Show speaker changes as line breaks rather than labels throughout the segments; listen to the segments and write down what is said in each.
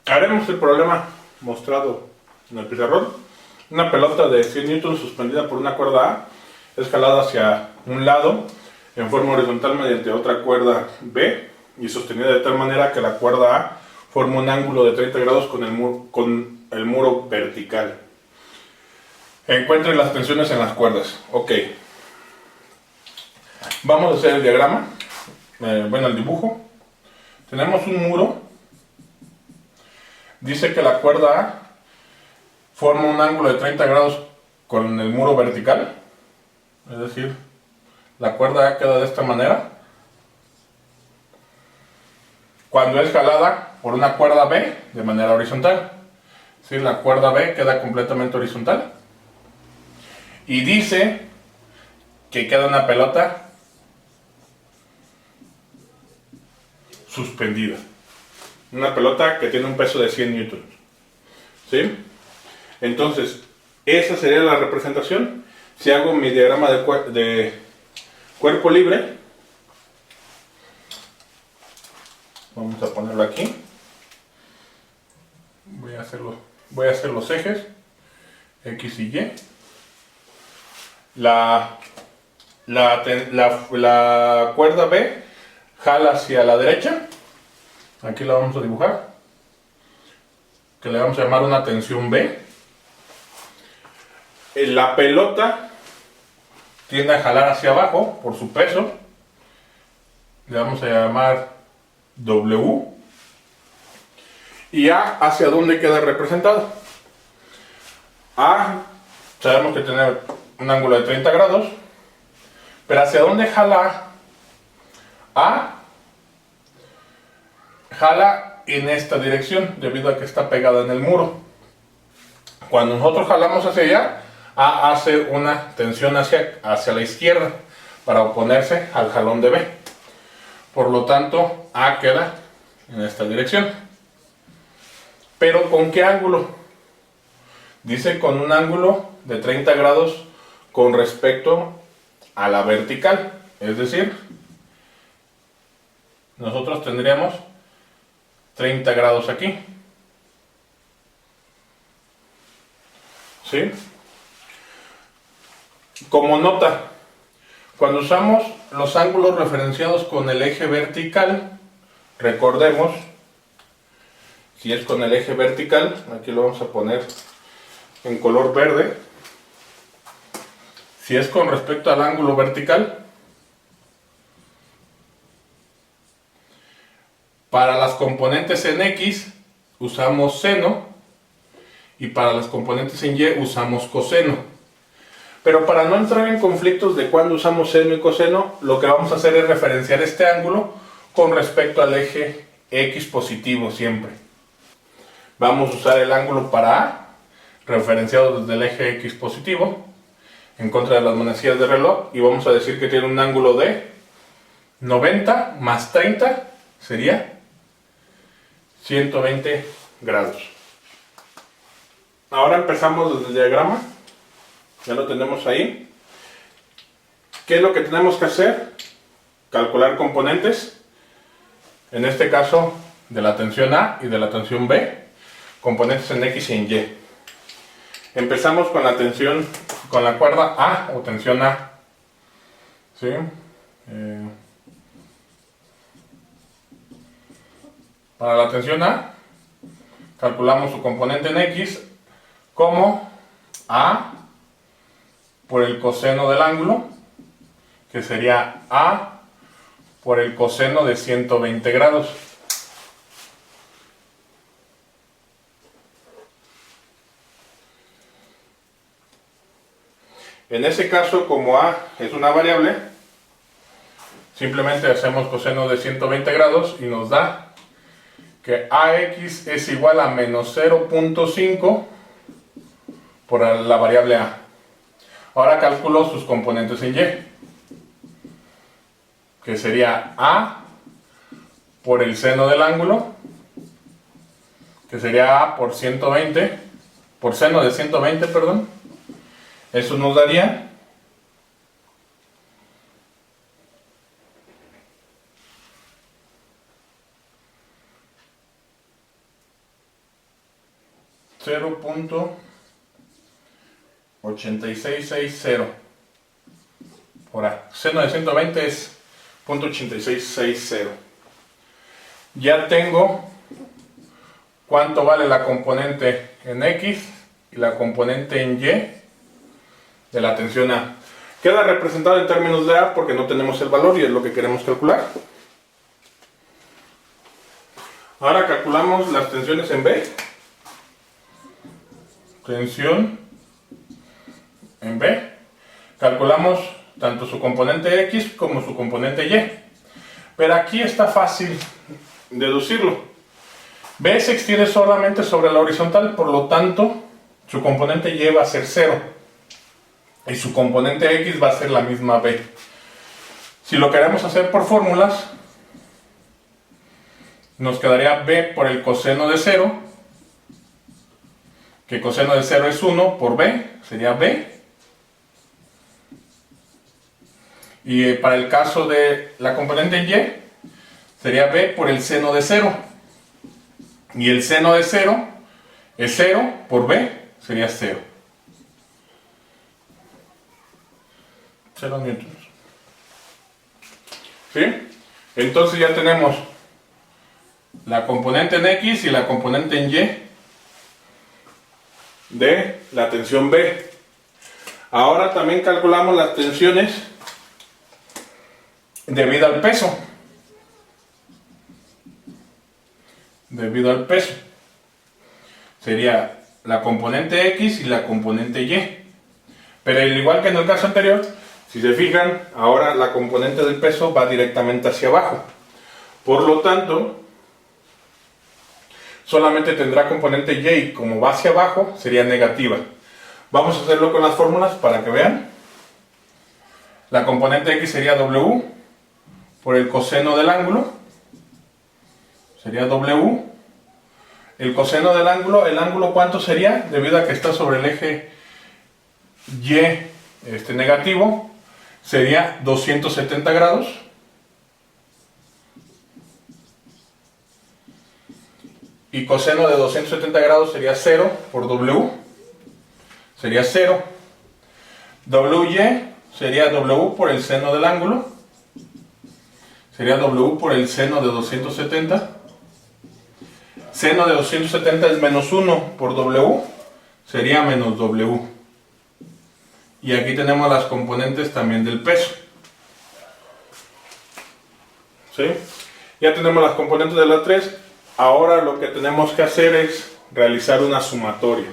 Haremos el problema mostrado en el pizarrón. Una pelota de 100 newtons suspendida por una cuerda A es jalada hacia un lado en forma horizontal mediante otra cuerda B y sostenida de tal manera que la cuerda A forma un ángulo de 30 grados con el muro vertical. Encuentre las tensiones en las cuerdas. Ok. Vamos a hacer el diagrama. El dibujo. Tenemos un muro. Dice que la cuerda A forma un ángulo de 30 grados con el muro vertical. Es decir, la cuerda A queda de esta manera. Cuando es jalada por una cuerda B de manera horizontal. ¿Sí? La cuerda B queda completamente horizontal. Y dice que queda una pelota suspendida. Una pelota que tiene un peso de 100 newtons. ¿Sí? Entonces, esa sería la representación. Si hago mi diagrama de cuerpo libre, vamos a ponerlo aquí. Voy a hacer los ejes X y Y. La cuerda B jala hacia la derecha. Aquí la vamos a dibujar, que le vamos a llamar una tensión B. La pelota tiende a jalar hacia abajo por su peso. Le vamos a llamar W. Y A, ¿hacia dónde queda representado? A, sabemos que tiene un ángulo de 30 grados. Pero ¿hacia dónde jala A? Jala en esta dirección, debido a que está pegada en el muro. Cuando nosotros jalamos hacia allá, A hace una tensión hacia la izquierda para oponerse al jalón de B. Por lo tanto, A queda en esta dirección. ¿Pero con qué ángulo? Dice con un ángulo de 30 grados con respecto a la vertical. Es decir, nosotros tendríamos 30 grados aquí. ¿Sí? Como nota, cuando usamos los ángulos referenciados con el eje vertical, recordemos, si es con el eje vertical, aquí lo vamos a poner en color verde. Si es con respecto al ángulo vertical, para las componentes en X usamos seno y para las componentes en Y usamos coseno. Pero para no entrar en conflictos de cuándo usamos seno y coseno, lo que vamos a hacer es referenciar este ángulo con respecto al eje X positivo siempre. Vamos a usar el ángulo para A, referenciado desde el eje X positivo, en contra de las manecillas de reloj, y vamos a decir que tiene un ángulo de 90 más 30, sería 120 grados. Ahora empezamos desde el diagrama. Ya lo tenemos ahí. ¿Qué es lo que tenemos que hacer? Calcular componentes. En este caso, de la tensión A y de la tensión B. Componentes en X y en Y. Empezamos con la tensión, con la cuerda A o tensión A. ¿Sí? Para la tensión A, calculamos su componente en X como A por el coseno del ángulo, que sería A por el coseno de 120 grados. En ese caso, como A es una variable, simplemente hacemos coseno de 120 grados y nos da que AX es igual a menos 0.5 por la variable A. Ahora calculo sus componentes en Y, que sería A por el seno del ángulo, que sería A por 120, por seno de 120, perdón. Eso nos daría 0.8660. Ahora, seno de 120 es 0.8660. Ya tengo cuánto vale la componente en X y la componente en Y de la tensión A. Queda representado en términos de A porque no tenemos el valor y es lo que queremos calcular. Ahora calculamos las tensiones en B. Tensión en B. Calculamos tanto su componente X como su componente Y. Pero aquí está fácil deducirlo. B se extiende solamente sobre la horizontal, por lo tanto su componente Y va a ser 0 y su componente X va a ser la misma B. Si lo queremos hacer por fórmulas, nos quedaría B por el coseno de 0, que coseno de 0 es 1 por B, sería B. Y para el caso de la componente Y, sería B por el seno de 0. Y el seno de 0 es 0 por B, sería 0. 0 newtons. ¿Sí? Entonces ya tenemos la componente en X y la componente en Y de la tensión B. Ahora también calculamos las tensiones debido al peso. Debido al peso. Sería la componente X y la componente Y. Pero al igual que en el caso anterior, si se fijan, ahora la componente del peso va directamente hacia abajo. Por lo tanto, solamente tendrá componente Y, como va hacia abajo, sería negativa. Vamos a hacerlo con las fórmulas para que vean. La componente X sería W por el coseno del ángulo. Sería W. El coseno del ángulo, ¿el ángulo cuánto sería? Debido a que está sobre el eje Y negativo, sería 270 grados. Y coseno de 270 grados sería 0 por W. Sería 0. WY sería W por el seno del ángulo. Sería W por el seno de 270. Seno de 270 es menos 1 por W. Sería menos W. Y aquí tenemos las componentes también del peso. ¿Sí? Ya tenemos las componentes de la 3. Ahora lo que tenemos que hacer es realizar una sumatoria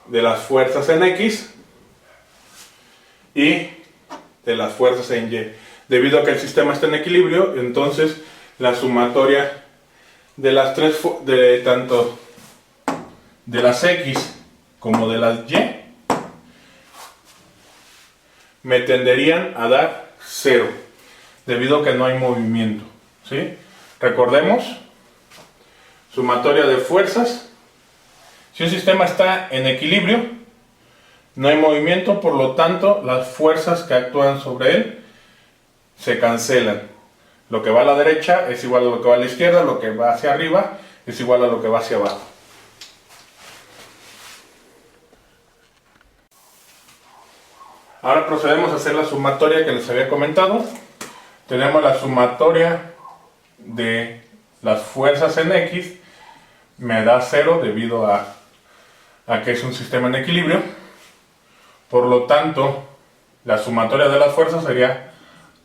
de las fuerzas en X y de las fuerzas en Y. Debido a que el sistema está en equilibrio, entonces la sumatoria de las tanto de las X como de las Y me tenderían a dar 0, debido a que no hay movimiento. ¿Sí? Recordemos, sumatoria de fuerzas. Si un sistema está en equilibrio, no hay movimiento, por lo tanto las fuerzas que actúan sobre él se cancelan. Lo que va a la derecha es igual a lo que va a la izquierda, lo que va hacia arriba es igual a lo que va hacia abajo. Ahora procedemos a hacer la sumatoria que les había comentado. Tenemos la sumatoria de las fuerzas en X, me da 0 debido a que es un sistema en equilibrio. Por lo tanto, la sumatoria de las fuerzas sería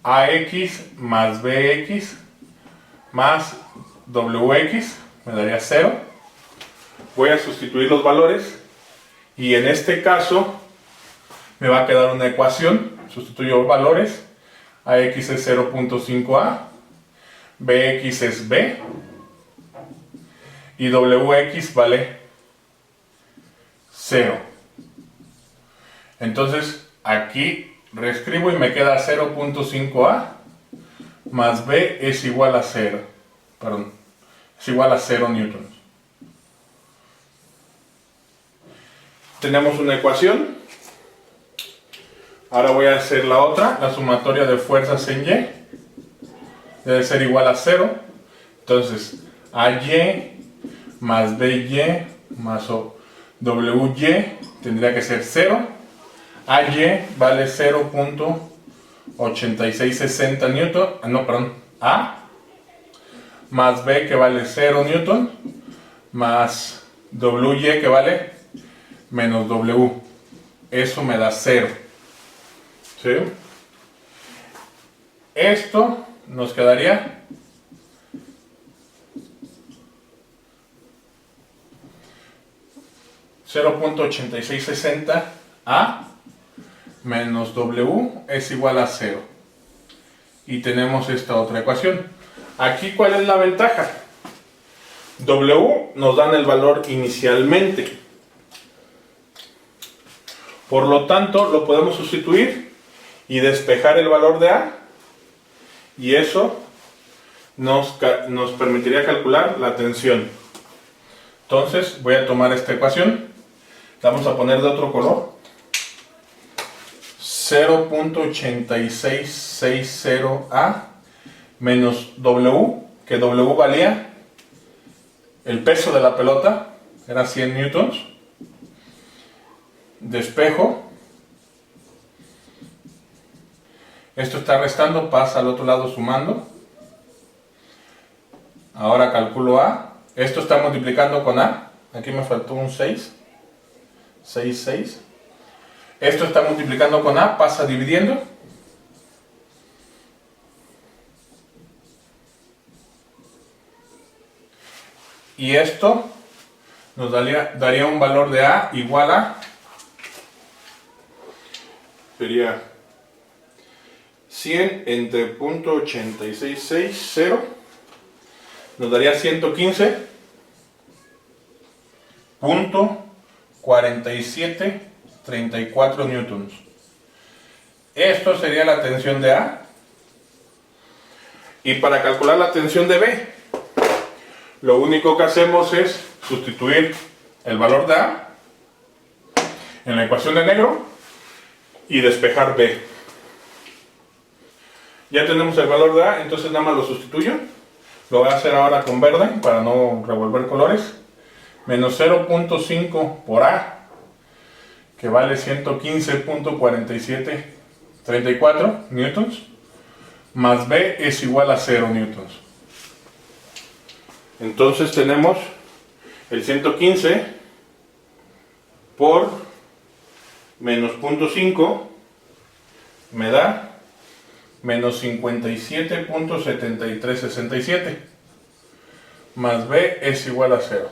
AX más BX más WX, me daría 0. Voy a sustituir los valores y en este caso me va a quedar una ecuación. Sustituyo valores. AX es 0.5A, BX es B y WX vale 0. Entonces aquí reescribo y me queda 0.5A más B es igual a 0. Perdón, es igual a 0 newtons. Tenemos una ecuación. Ahora voy a hacer la otra, la sumatoria de fuerzas en Y. Debe ser igual a 0. Entonces, AY más BY más WY tendría que ser 0. AY vale 0.8660 newton, no, perdón, A, más B que vale 0 newton, más WY que vale menos W. Eso me da 0. ¿Sí? Esto nos quedaría 0.8660 A menos W es igual a 0. Y tenemos esta otra ecuación. Aquí, ¿cuál es la ventaja? W nos dan el valor inicialmente. Por lo tanto, lo podemos sustituir y despejar el valor de A. Y eso nos permitiría calcular la tensión. Entonces, voy a tomar esta ecuación. La vamos a poner de otro color. 0.8660A menos W, que W valía el peso de la pelota, era 100 newtons. Despejo. Esto está restando, pasa al otro lado sumando. Ahora calculo A. Esto está multiplicando con A. Aquí me faltó un 6. 6, 6. Esto está multiplicando con A, pasa dividiendo. Y esto nos daría un valor de A igual a, sería 100 entre .8660, nos daría 115.4734 newtons. Esto sería la tensión de A. Y para calcular la tensión de B, lo único que hacemos es sustituir el valor de A en la ecuación de negro y despejar B. Ya tenemos el valor de A, entonces nada más lo sustituyo. Lo voy a hacer ahora con verde para no revolver colores. Menos 0.5 por A, que vale 115.4734 newtons, más B es igual a 0 newtons. Entonces tenemos el 115 por menos 0.5 me da menos 57.7367, más B es igual a 0.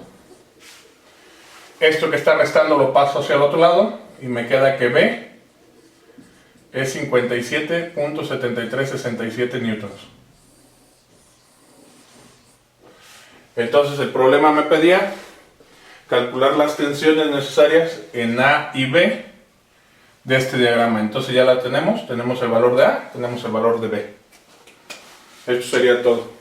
Esto que está restando lo paso hacia el otro lado y me queda que B es 57.7367 newtons. Entonces el problema me pedía calcular las tensiones necesarias en A y B de este diagrama. Entonces ya la tenemos el valor de A, tenemos el valor de B. Esto sería todo.